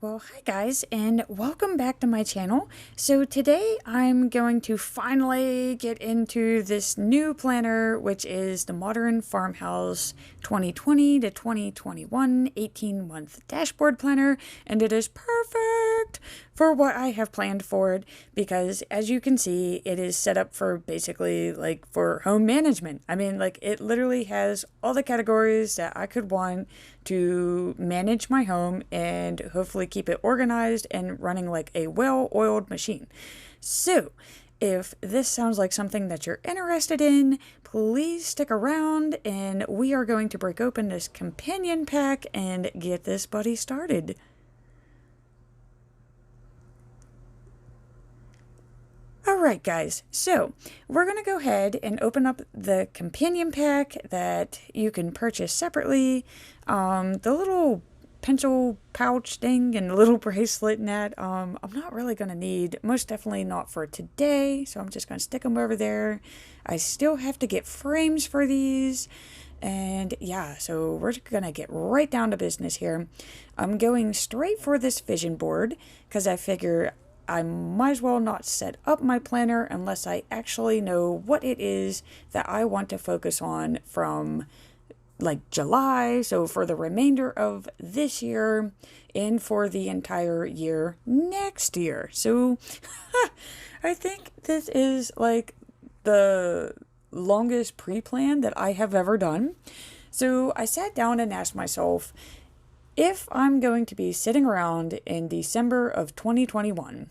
Well, hi guys, and welcome back to my channel. So today I'm going to finally get into this new planner, which is the Modern Farmhouse 2020 to 2021 18-month dashboard planner, and it is perfect for what I have planned for it because, as you can see, it is set up for basically like for home management. I mean, like it literally has all the categories that I could want to manage my home and hopefully keep it organized and running like a well-oiled machine. So, if this sounds like something that you're interested in, please stick around and we are going to break open this companion pack and get this buddy started. Alright guys, so we're going to go ahead and open up the companion pack that you can purchase separately. The little pencil pouch thing and the little bracelet and that, I'm not really going to need, most definitely not for today, so I'm just going to stick them over there. I still have to get frames for these. And yeah, so we're going to get right down to business here. I'm going straight for this vision board because I figure I might as well not set up my planner unless I actually know what it is that I want to focus on from like July, so for the remainder of this year and for the entire year next year. So I think this is like the longest pre-plan that I have ever done. So I sat down and asked myself, if I'm going to be sitting around in December of 2021,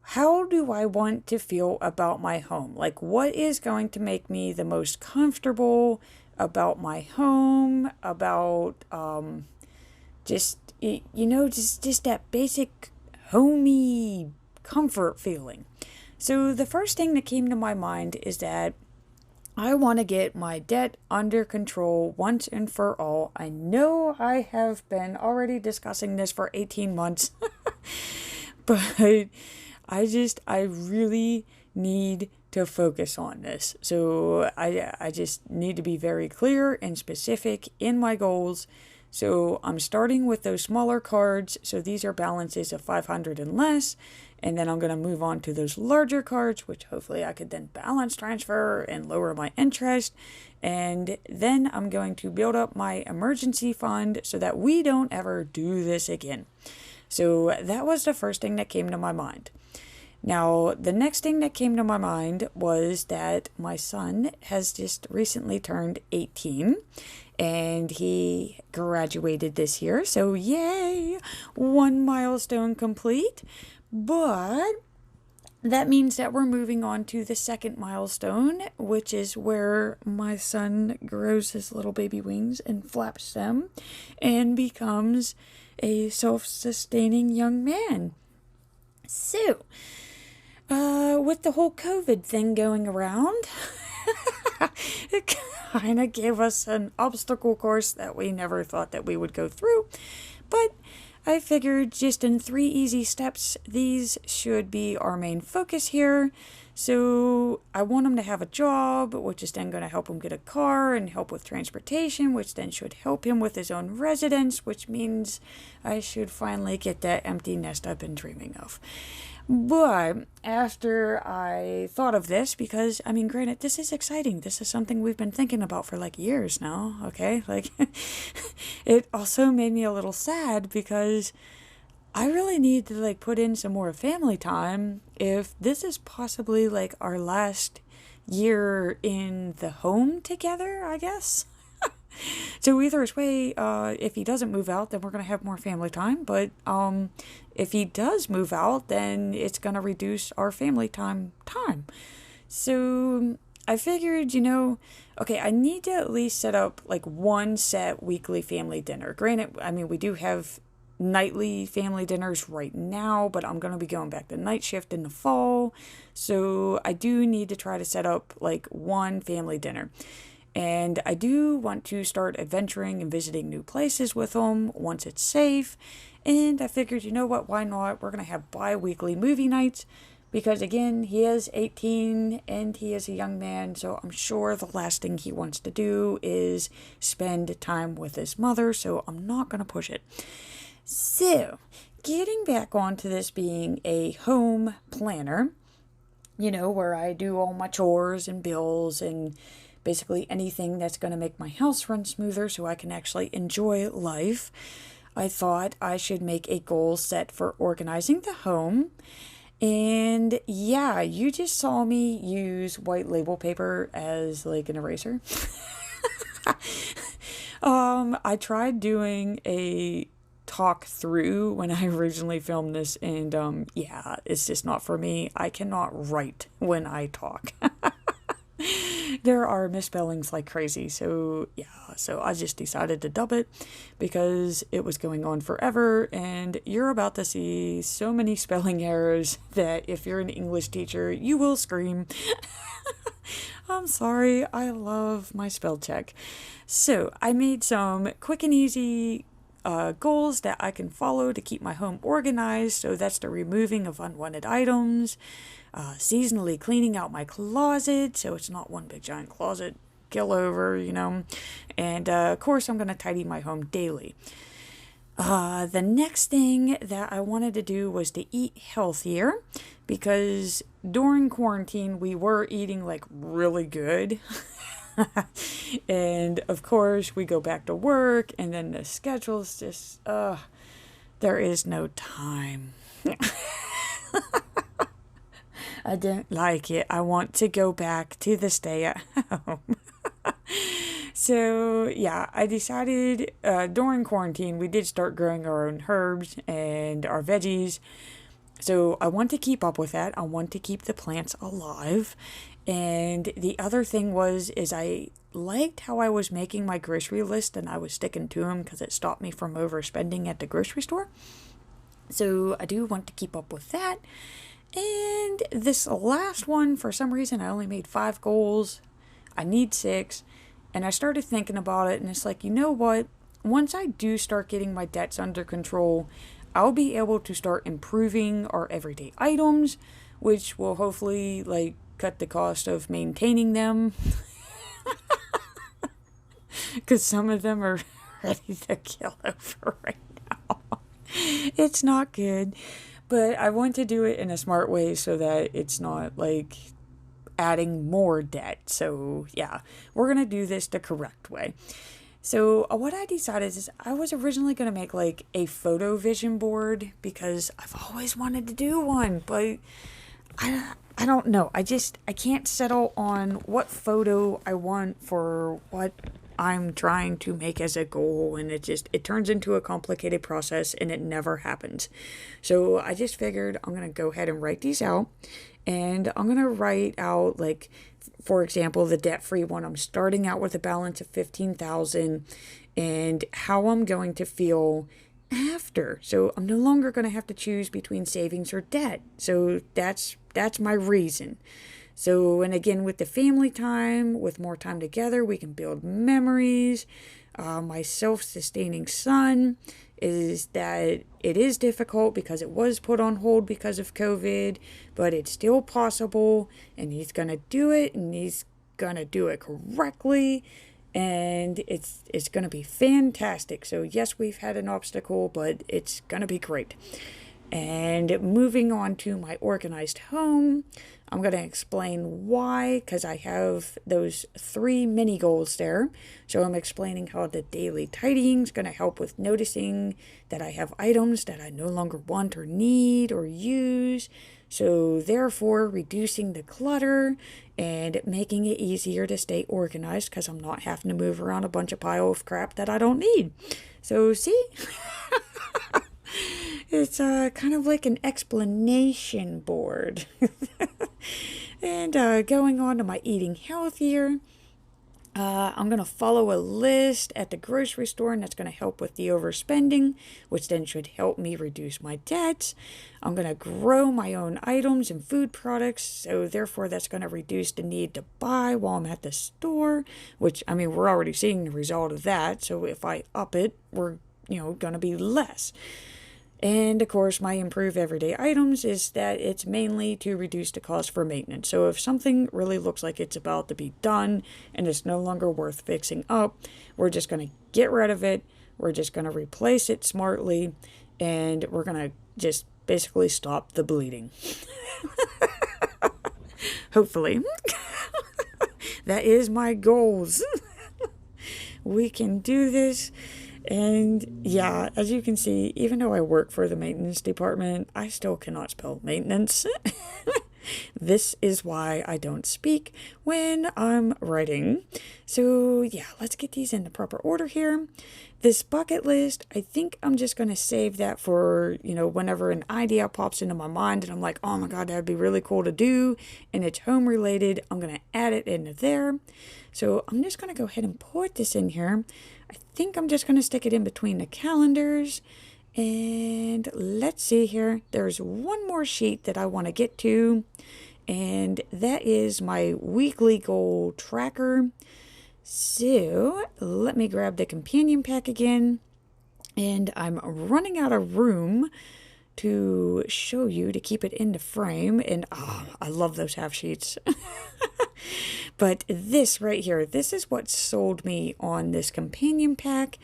how do I want to feel about my home? Like, what is going to make me the most comfortable about my home, about just that basic homey comfort feeling. So the first thing that came to my mind is that I want to get my debt under control once and for all. I know I have been already discussing this for 18 months, but I really need to focus on this. So I just need to be very clear and specific in my goals. So I'm starting with those smaller cards. So these are balances of 500 and less. And then I'm going to move on to those larger cards, which hopefully I could then balance transfer and lower my interest. And then I'm going to build up my emergency fund so that we don't ever do this again. So that was the first thing that came to my mind. Now, the next thing that came to my mind was that my son has just recently turned 18 and he graduated this year. So yay, one milestone complete. But that means that we're moving on to the second milestone, which is where my son grows his little baby wings and flaps them and becomes a self-sustaining young man. So, with the whole COVID thing going around, it kind of gave us an obstacle course that we never thought that we would go through. But I figured just in 3 easy steps, these should be our main focus here. So I want him to have a job, which is then going to help him get a car and help with transportation, which then should help him with his own residence, which means I should finally get that empty nest I've been dreaming of. But after I thought of this, because, I mean, granted, this is exciting. This is something we've been thinking about for like years now, okay? Like, it also made me a little sad because I really need to like put in some more family time if this is possibly like our last year in the home together, I guess. So either way, if he doesn't move out, then we're going to have more family time. But if he does move out, then it's going to reduce our family time. So I figured, okay, I need to at least set up like one set weekly family dinner. Granted, I mean, we do have nightly family dinners right now, but I'm going to be going back to night shift in the fall. So I do need to try to set up like one family dinner. And I do want to start adventuring and visiting new places with him once it's safe. And I figured, you know what, why not? We're going to have bi-weekly movie nights. Because again, he is 18 and he is a young man. So I'm sure the last thing he wants to do is spend time with his mother. So I'm not going to push it. So getting back onto this being a home planner, where I do all my chores and bills and basically anything that's going to make my house run smoother so I can actually enjoy life, I thought I should make a goal set for organizing the home. And yeah, you just saw me use white label paper as like an eraser. I tried doing a talk through when I originally filmed this, and yeah, it's just not for me. I cannot write when I talk. There are misspellings like crazy, so yeah, so I just decided to dub it because it was going on forever, and you're about to see so many spelling errors that if you're an English teacher, you will scream. I'm sorry, I love my spell check. So I made some quick and easy goals that I can follow to keep my home organized. So that's the removing of unwanted items, seasonally cleaning out my closet so it's not one big giant closet kill over, and of course I'm going to tidy my home daily. The next thing that I wanted to do was to eat healthier because during quarantine we were eating like really good. And of course we go back to work and then the schedule's just there is no time. I don't like it. I want to go back to the stay at home. So yeah, I decided during quarantine we did start growing our own herbs and our veggies. So I want to keep up with that. I want to keep the plants alive. And the other thing is I liked how I was making my grocery list and I was sticking to them because it stopped me from overspending at the grocery store. So I do want to keep up with that. And this last one, for some reason, I only made 5 goals. I need 6. And I started thinking about it and it's like, you know what? Once I do start getting my debts under control, I'll be able to start improving our everyday items, which will hopefully like cut the cost of maintaining them. Because some of them are ready to kill over right now. It's not good. But I want to do it in a smart way so that it's not like adding more debt. So yeah, we're going to do this the correct way. So what I decided is I was originally going to make like a photo vision board because I've always wanted to do one, but I don't know. I can't settle on what photo I want for what I'm trying to make as a goal, and it turns into a complicated process and it never happens. So I just figured I'm going to go ahead and write these out, and I'm going to write out like, for example, the debt-free one. I'm starting out with a balance of $15,000 and how I'm going to feel after. So I'm no longer going to have to choose between savings or debt. So that's my reason. So, and again, with the family time, with more time together, we can build memories. My self-sustaining son is that it is difficult because it was put on hold because of COVID, but it's still possible, and he's going to do it, and he's going to do it correctly, and it's going to be fantastic. So yes, we've had an obstacle, but it's going to be great. And moving on to my organized home, I'm going to explain why, because I have those 3 mini goals there. So I'm explaining how the daily tidying is going to help with noticing that I have items that I no longer want or need or use. So therefore, reducing the clutter and making it easier to stay organized because I'm not having to move around a bunch of pile of crap that I don't need. So see? It's kind of like an explanation board. And going on to my eating healthier, I'm going to follow a list at the grocery store, and that's going to help with the overspending, which then should help me reduce my debts. I'm going to grow my own items and food products, so therefore that's going to reduce the need to buy while I'm at the store, which, I mean, we're already seeing the result of that. So if I up it, we're, going to be less. And of course, my improve everyday items is that it's mainly to reduce the cost for maintenance. So if something really looks like it's about to be done and it's no longer worth fixing up, we're just going to get rid of it. We're just going to replace it smartly. and we're going to just basically stop the bleeding. Hopefully. That is my goals. We can do this. And yeah, as you can see, even though I work for the maintenance department, I still cannot spell maintenance. This is why I don't speak when I'm writing. So yeah, let's get these in the proper order here. This bucket list, I think I'm just going to save that for, whenever an idea pops into my mind and I'm like, oh my God, that'd be really cool to do, and it's home related, I'm going to add it into there. So I'm just going to go ahead and put this in here. I think I'm just going to stick it in between the calendars. And let's see here. There's one more sheet that I want to get to, and that is my weekly goal tracker. So let me grab the companion pack again, and I'm running out of room to show you to keep it in the frame. And I love those half sheets. But this right here, this is what sold me on this companion pack.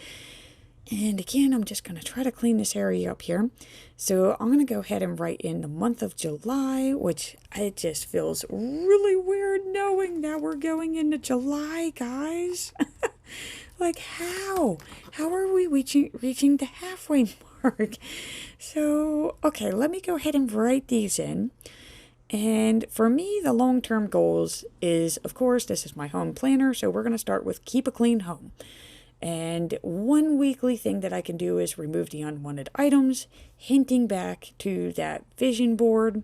And again, I'm just going to try to clean this area up here. So I'm going to go ahead and write in the month of July, which it just feels really weird knowing that we're going into July, guys. Like how? How are we reaching the halfway mark? So, okay, let me go ahead and write these in. And for me, the long-term goals is, of course, this is my home planner. So we're going to start with keep a clean home. And one weekly thing that I can do is remove the unwanted items, hinting back to that vision board.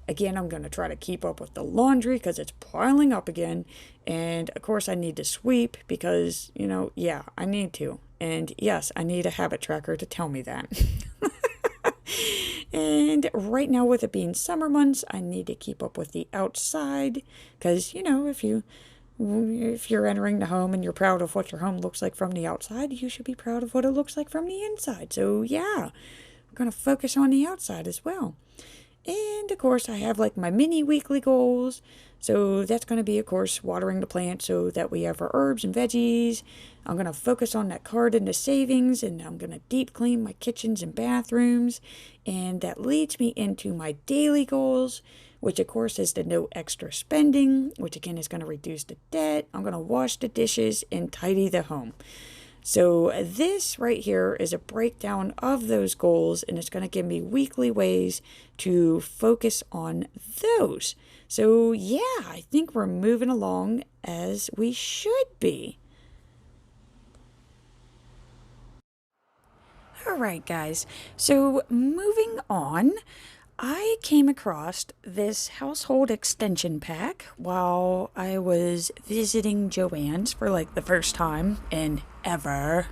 Again, I'm going to try to keep up with the laundry because it's piling up again. And of course, I need to sweep because, yeah, I need to. And yes, I need a habit tracker to tell me that. And right now, with it being summer months, I need to keep up with the outside because, if you're entering the home and you're proud of what your home looks like from the outside, you should be proud of what it looks like from the inside. So yeah, we're going to focus on the outside as well. And of course, I have like my mini weekly goals. So that's going to be, of course, watering the plants so that we have our herbs and veggies. I'm going to focus on that card into savings, and I'm going to deep clean my kitchens and bathrooms. And that leads me into my daily goals, which of course is the no extra spending, which again is going to reduce the debt. I'm going to wash the dishes and tidy the home. So this right here is a breakdown of those goals, and it's going to give me weekly ways to focus on those. So yeah, I think we're moving along as we should be. All right, guys. So moving on, I came across this household extension pack while I was visiting Joann's for like the first time in ever.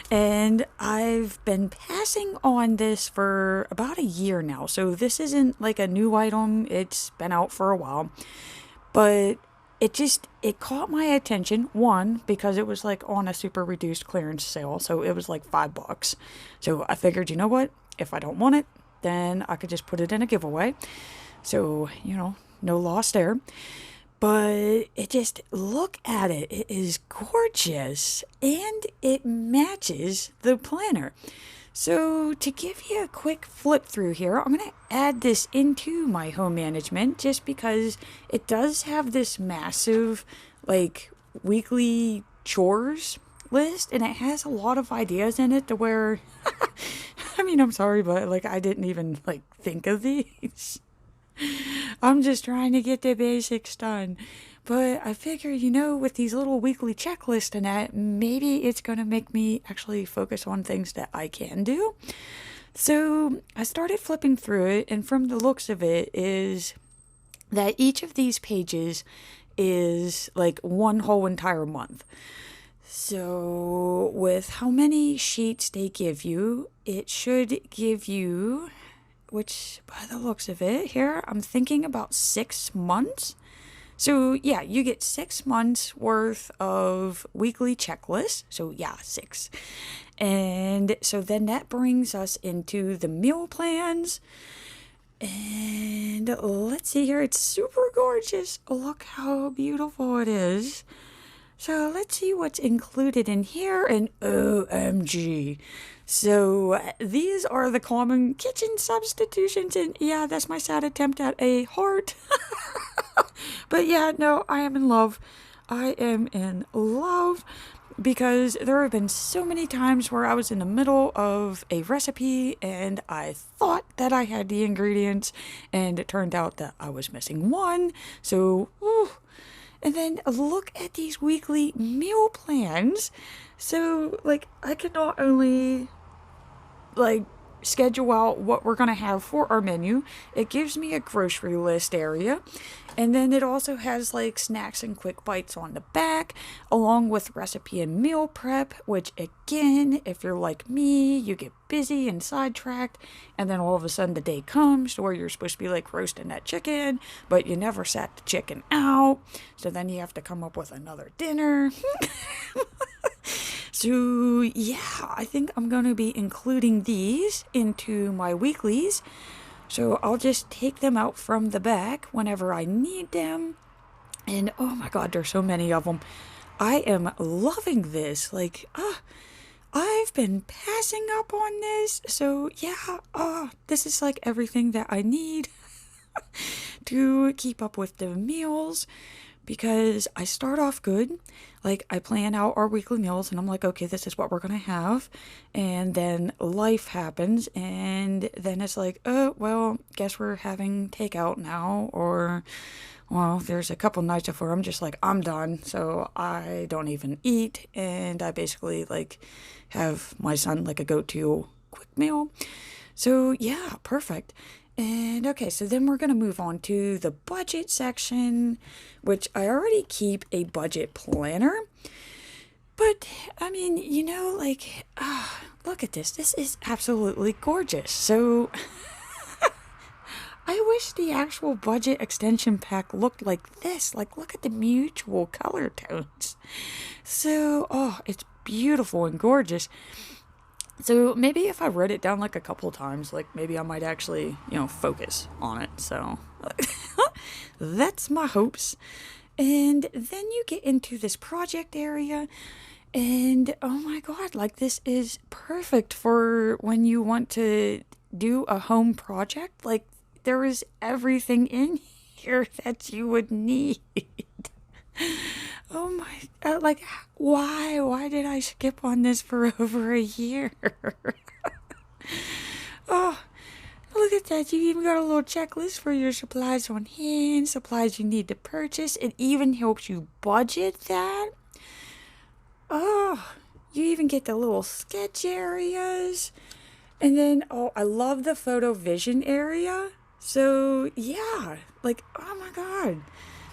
And I've been passing on this for about a year now. So this isn't like a new item. It's been out for a while. But it caught my attention, one, because it was like on a super reduced clearance sale. So it was like $5. So I figured, you know what? If I don't want it, then I could just put it in a giveaway. So, no loss there. But look at it. It is gorgeous. And it matches the planner. So to give you a quick flip through here, I'm going to add this into my home management just because it does have this massive, weekly chores list. And it has a lot of ideas in it to where, I'm sorry, but I didn't even think of these. I'm just trying to get the basics done. But I figure, with these little weekly checklists and that, maybe it's going to make me actually focus on things that I can do. So I started flipping through it, and from the looks of it is that each of these pages is one whole entire month. So with how many sheets they give you, it should give you, which by the looks of it here, I'm thinking about 6 months. So yeah, you get 6 months worth of weekly checklists. So yeah, 6. And so then that brings us into the meal plans. And let's see here, it's super gorgeous. Look how beautiful it is. So let's see what's included in here, and OMG. So these are the common kitchen substitutions, and yeah, that's my sad attempt at a heart. But yeah, no, I am in love. I am in love because there have been so many times where I was in the middle of a recipe and I thought that I had the ingredients, and it turned out that I was missing one. So, whew. And then look at these weekly meal plans. So, like, I can not only, like, schedule out what we're going to have for our menu, it gives me a grocery list area. And then it also has, like, snacks and quick bites on the back, along with recipe and meal prep, which, again, if you're like me, you get busy and sidetracked, and then all of a sudden the day comes to where you're supposed to be, like, roasting that chicken, but you never sat the chicken out, so then you have to come up with another dinner. So, yeah, I think I'm going to be including these into my weeklies. So I'll just take them out from the back whenever I need them. And oh my god, there's so many of them. I am loving this. Like, I've been passing up on this. So yeah, this is like everything that I need to keep up with the meals. Because I start off good, like I plan out our weekly meals and I'm like, okay, this is what we're gonna have, and then life happens, and then it's like, oh, well, guess we're having takeout now, or, well, there's a couple nights before I'm just like, I'm done, so I don't even eat, and I basically, like, have my son, like, a go-to quick meal. So, yeah, perfect. And okay, so then we're going to move on to the budget section, which I already keep a budget planner. But, I mean, like, look at this. This is absolutely gorgeous. So, I wish the actual budget extension pack looked like this. Like, look at the mutual color tones. So, it's beautiful and gorgeous. So maybe if I wrote it down like a couple times, like maybe I might actually, focus on it. So that's my hopes. And then you get into this project area, and oh my god, like this is perfect for when you want to do a home project. Like there is everything in here that you would need. Oh my, like, why did I skip on this for over a year? Oh, look at that. You even got a little checklist for your supplies on hand, supplies you need to purchase. It even helps you budget that. Oh, you even get the little sketch areas. And then, I love the photo vision area. So, yeah, like, oh my god.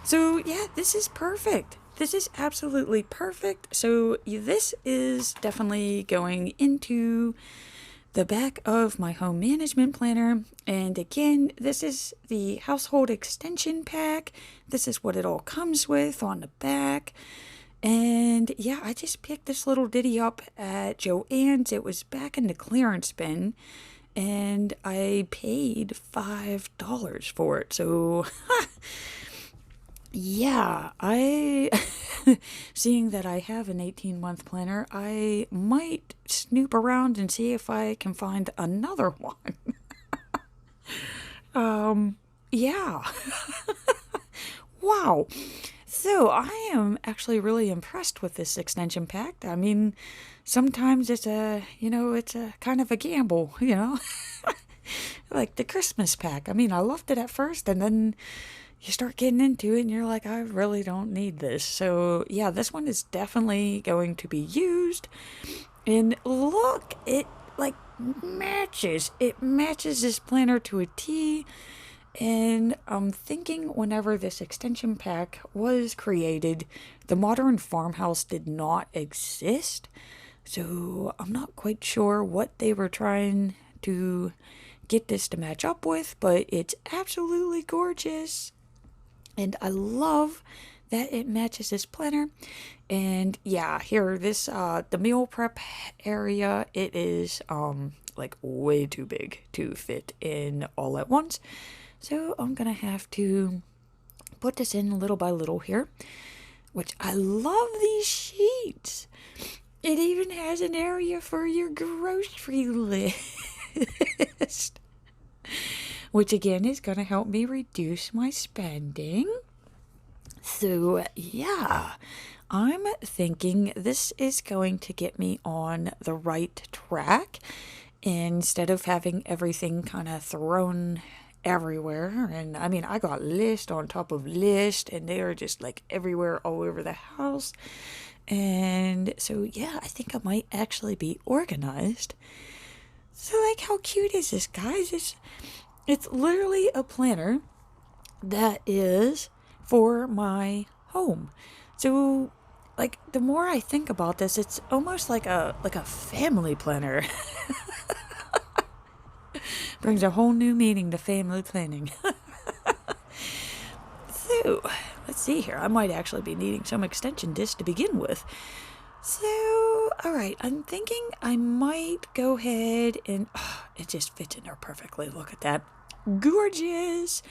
So, yeah, this is perfect. This is absolutely perfect. So this is definitely going into the back of my home management planner. And again, this is the household extension pack. This is what it all comes with on the back. And yeah, I just picked this little ditty up at Joann's. It was back in the clearance bin, and I paid $5 for it. So yeah, seeing that I have an 18-month planner, I might snoop around and see if I can find another one. Yeah. Wow. So I am actually really impressed with this extension pack. I mean, sometimes it's it's a kind of a gamble, like the Christmas pack. I mean, I loved it at first, and then you start getting into it and you're like, I really don't need this. So yeah, this one is definitely going to be used. And look, it like matches. It matches this planner to a T. And I'm thinking whenever this extension pack was created, the modern farmhouse did not exist. So I'm not quite sure what they were trying to get this to match up with, but it's absolutely gorgeous. And I love that it matches this planner. And yeah, here, this, the meal prep area, it is, like way too big to fit in all at once. So I'm gonna have to put this in little by little here. which I love these sheets. It even has an area for your grocery list, which again is going to help me reduce my spending. So, yeah, I'm thinking this is going to get me on the right track instead of having everything kind of thrown everywhere. And I mean, I got list on top of list, and they are just like everywhere all over the house. And so, yeah, I think I might actually be organized. So, like, how cute is this, guys? It's literally a planner that is for my home. So, like, the more I think about this, it's almost like a family planner. Brings a whole new meaning to family planning. So, let's see here. I might actually be needing some extension disc to begin with. So, alright, I'm thinking I might go ahead and... Oh, it just fits in there perfectly. Look at that. Gorgeous!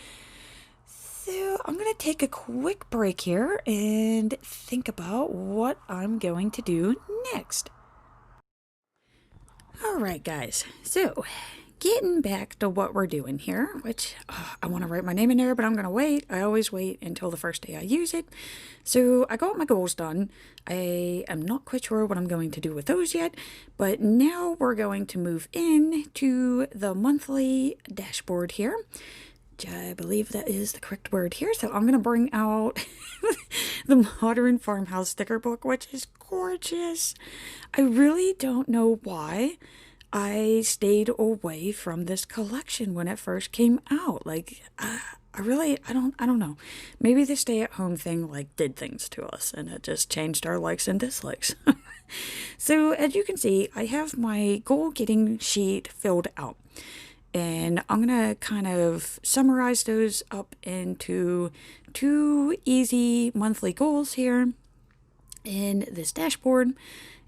So, I'm going to take a quick break here and think about what I'm going to do next. Alright, guys. So, getting back to what we're doing here, which I want to write my name in there, but I'm going to wait. I always wait until the first day I use it. So I got my goals done. I am not quite sure what I'm going to do with those yet, but now we're going to move in to the monthly dashboard here. I believe that is the correct word here. So I'm going to bring out the Modern Farmhouse sticker book, which is gorgeous. I really don't know why I stayed away from this collection when it first came out. Like, I don't know. Maybe the stay-at-home thing, like, did things to us, and it just changed our likes and dislikes. So, as you can see, I have my goal-getting sheet filled out. And I'm going to kind of summarize those up into 2 easy monthly goals here in this dashboard.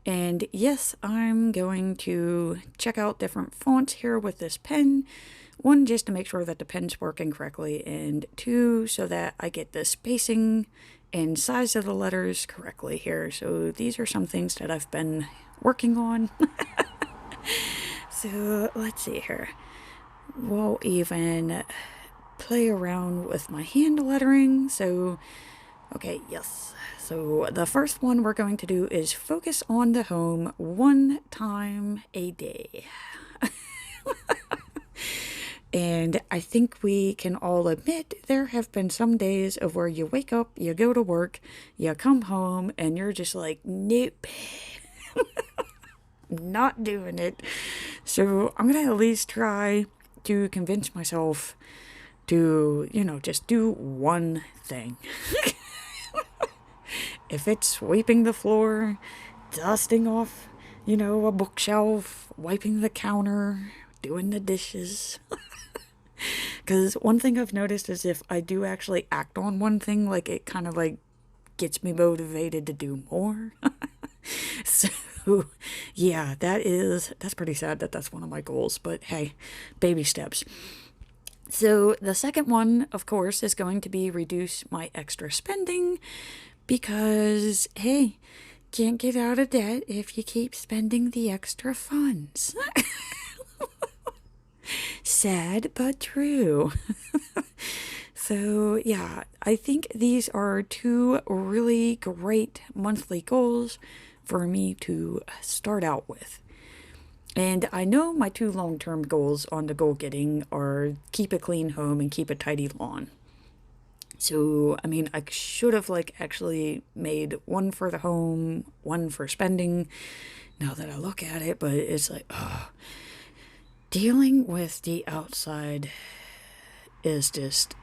And yes, I'm going to check out different fonts here with this pen. 1, just to make sure that the pen's working correctly, and 2, so that I get the spacing and size of the letters correctly here. So these are some things that I've been working on. So let's see here. We'll even play around with my hand lettering. So, okay, yes. So the first one we're going to do is focus on the home 1 time a day. And I think we can all admit there have been some days of where you wake up, you go to work, you come home, and you're just like, nope, not doing it. So I'm going to at least try to convince myself to, just do one thing. If it's sweeping the floor, dusting off, a bookshelf, wiping the counter, doing the dishes. Because one thing I've noticed is if I do actually act on one thing, like, it kind of like gets me motivated to do more. So, yeah, that's pretty sad that that's one of my goals, but hey, baby steps. So the second one, of course, is going to be reduce my extra spending, because, hey, can't get out of debt if you keep spending the extra funds. Sad but true. So, yeah, I think these are 2 really great monthly goals for me to start out with. And I know my 2 long-term goals on the goal getting are keep a clean home and keep a tidy lawn. So, I mean, I should have actually made 1 for the home, 1 for spending, now that I look at it, but it's like, dealing with the outside is just,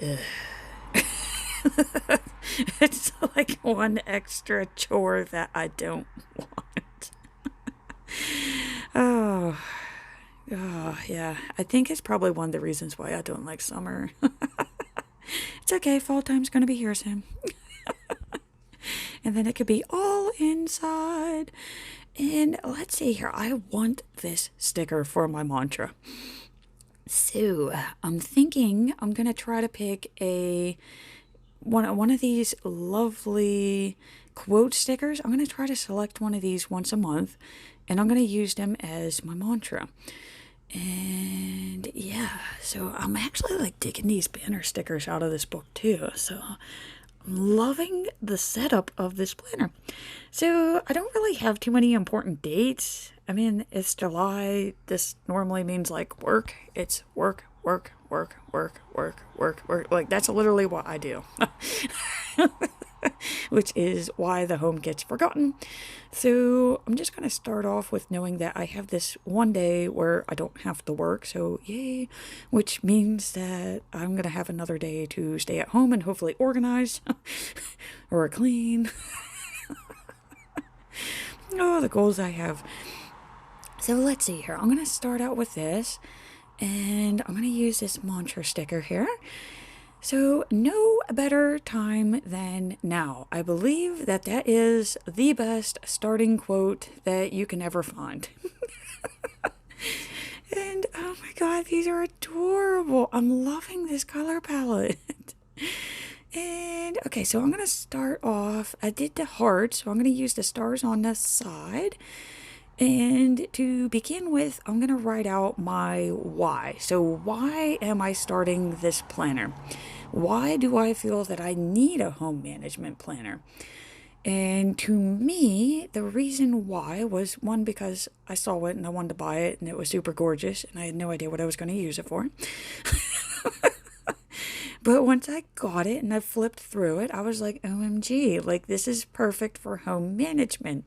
it's like 1 extra chore that I don't want. Oh, yeah. I think it's probably one of the reasons why I don't like summer. It's okay, fall time's gonna be here soon. And then it could be all inside. And let's see here, I want this sticker for my mantra. So, I'm thinking I'm gonna try to pick one of these lovely quote stickers. I'm going to try to select one of these once a month, and I'm going to use them as my mantra. And yeah, so I'm actually like digging these banner stickers out of this book too. So I'm loving the setup of this planner. So I don't really have too many important dates. I mean, it's July. This normally means like work. It's work, work, work, work, work, work, work. Like that's literally what I do. Which is why the home gets forgotten. So I'm just going to start off with knowing that I have this one day where I don't have to work. So yay, which means that I'm going to have another day to stay at home and hopefully organize or clean. Oh, the goals I have. So let's see here. I'm going to start out with this, and I'm going to use this mantra sticker here. So, no better time than now. I believe that that is the best starting quote that you can ever find. And oh my god, these are adorable. I'm loving this color palette. And okay, so I'm going to start off. I did the heart, so I'm going to use the stars on the side. And to begin with, I'm going to write out my why. So why am I starting this planner? Why do I feel that I need a home management planner? And to me, the reason why was one, because I saw it and I wanted to buy it and it was super gorgeous and I had no idea what I was going to use it for. But once I got it and I flipped through it, I was like, OMG, like this is perfect for home management.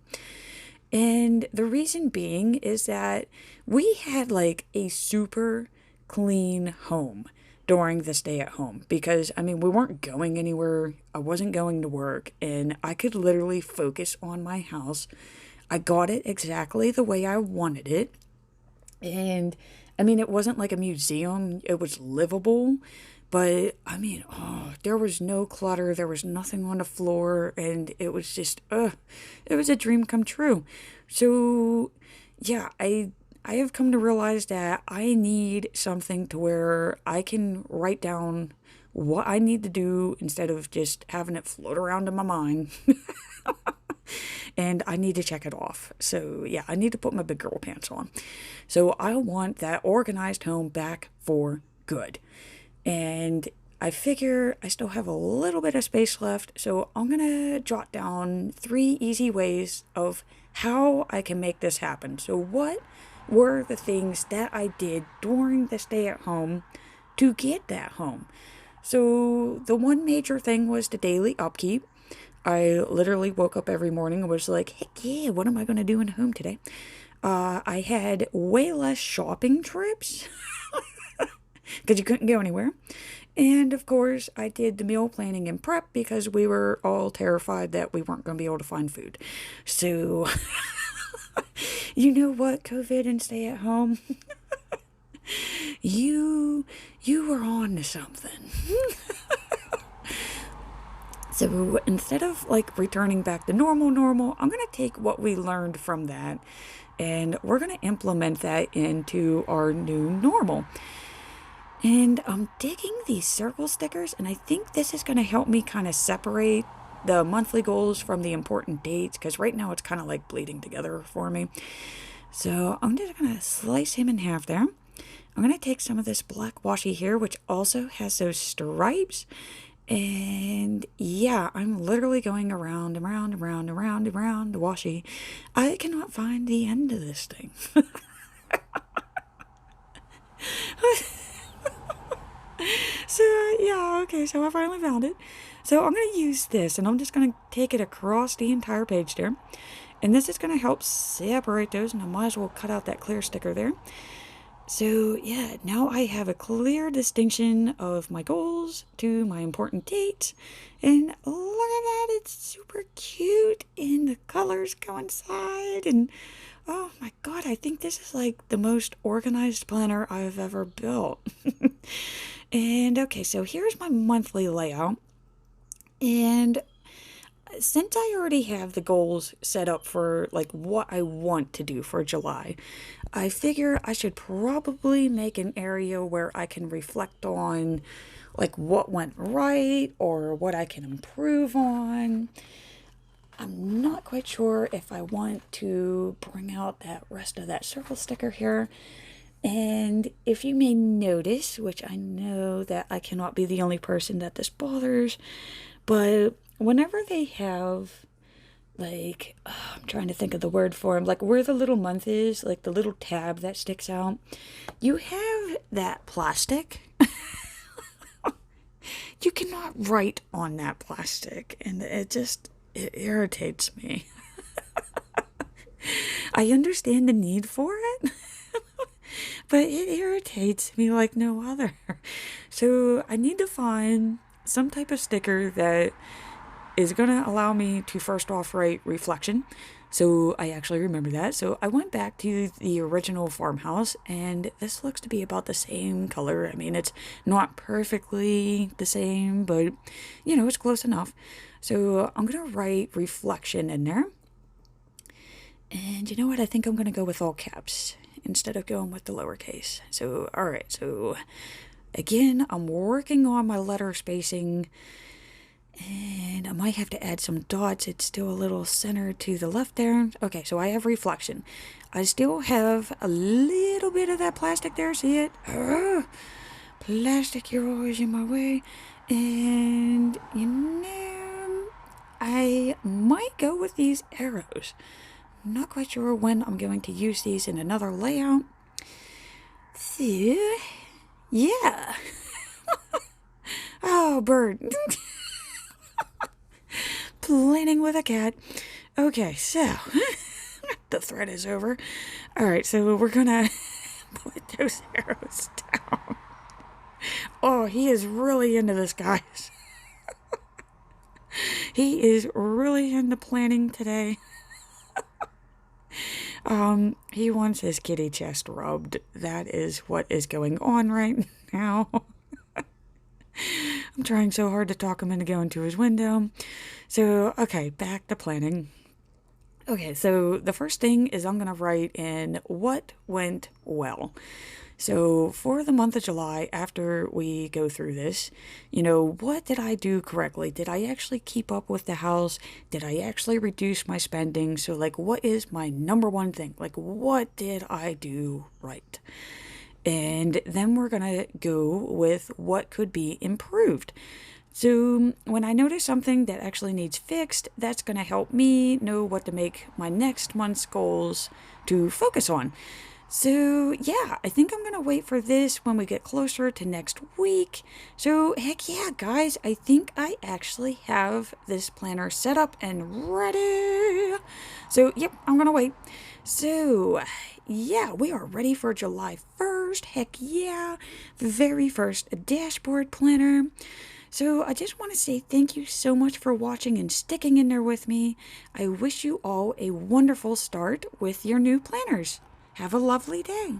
And the reason being is that we had like a super clean home during the stay at home because, I mean, we weren't going anywhere. I wasn't going to work and I could literally focus on my house. I got it exactly the way I wanted it. And I mean, it wasn't like a museum, it was livable. But I mean, there was no clutter, there was nothing on the floor, and it was just, it was a dream come true. So, yeah, I have come to realize that I need something to where I can write down what I need to do instead of just having it float around in my mind. And I need to check it off. So, yeah, I need to put my big girl pants on. So, I want that organized home back for good. And I figure I still have a little bit of space left, so I'm going to jot down 3 easy ways of how I can make this happen. So what were the things that I did during the stay at home to get that home? So the one major thing was the daily upkeep. I literally woke up every morning and was like, heck yeah, what am I going to do in home today? I had way less shopping trips. Because you couldn't go anywhere. And of course, I did the meal planning and prep because we were all terrified that we weren't going to be able to find food. So, you know what, COVID and stay at home? you were on to something. So instead of like returning back to normal, I'm going to take what we learned from that and we're going to implement that into our new normal. And I'm digging these circle stickers, and I think this is going to help me kind of separate the monthly goals from the important dates, because right now it's kind of like bleeding together for me. So I'm just going to slice him in half there. I'm going to take some of this black washi here, which also has those stripes. And yeah, I'm literally going around and around and around and around and around the washi. I cannot find the end of this thing. So, yeah, okay, so I finally found it. So I'm going to use this, and I'm just going to take it across the entire page there. And this is going to help separate those, and I might as well cut out that clear sticker there. So, yeah, now I have a clear distinction of my goals to my important dates. And look at that, it's super cute, and the colors coincide, and oh my god, I think this is like the most organized planner I've ever built. And okay, so here's my monthly layout. And since I already have the goals set up for like what I want to do for July, I figure I should probably make an area where I can reflect on like what went right or what I can improve on. I'm not quite sure if I want to bring out that rest of that circle sticker here. And if you may notice, which I know that I cannot be the only person that this bothers, but whenever they have, like, I'm trying to think of the word for them, like where the little month is, like the little tab that sticks out, you have that plastic. You cannot write on that plastic, and it irritates me. I understand the need for it, but it irritates me like no other. So I need to find some type of sticker that is going to allow me to first off write reflection. So I actually remember that. So I went back to the original Farmhouse, and this looks to be about the same color. I mean, it's not perfectly the same, but you know, it's close enough. So I'm going to write reflection in there. And you know what? I think I'm going to go with all caps instead of going with the lowercase. So, all right. So again, I'm working on my letter spacing. And I might have to add some dots. It's still a little centered to the left there. Okay, so I have reflection. I still have a little bit of that plastic there. See it? Plastic, you're always in my way. And, you know, I might go with these arrows. I'm not quite sure when I'm going to use these in another layout. So, yeah. Oh, bird. Planning with a cat. Okay, so the thread is over. All right, so we're gonna put those arrows down. Oh, he is really into this, guys. He is really into planning today. He wants his kitty chest rubbed. That is what is going on right now. I'm trying so hard to talk him into going to his window. So, okay, back to planning. Okay, so the first thing is I'm going to write in what went well. So for the month of July, after we go through this, you know, what did I do correctly? Did I actually keep up with the house? Did I actually reduce my spending? So, like, what is my number one thing? Like, what did I do right? And then we're going to go with what could be improved. So when I notice something that actually needs fixed, that's going to help me know what to make my next month's goals to focus on. So yeah, I think I'm going to wait for this when we get closer to next week. So heck yeah, guys, I think I actually have this planner set up and ready. So yep, I'm going to wait. So yeah, we are ready for July 1st. Heck yeah, very first dashboard planner. So I just want to say thank you so much for watching and sticking in there with me. I wish you all a wonderful start with your new planners. Have a lovely day.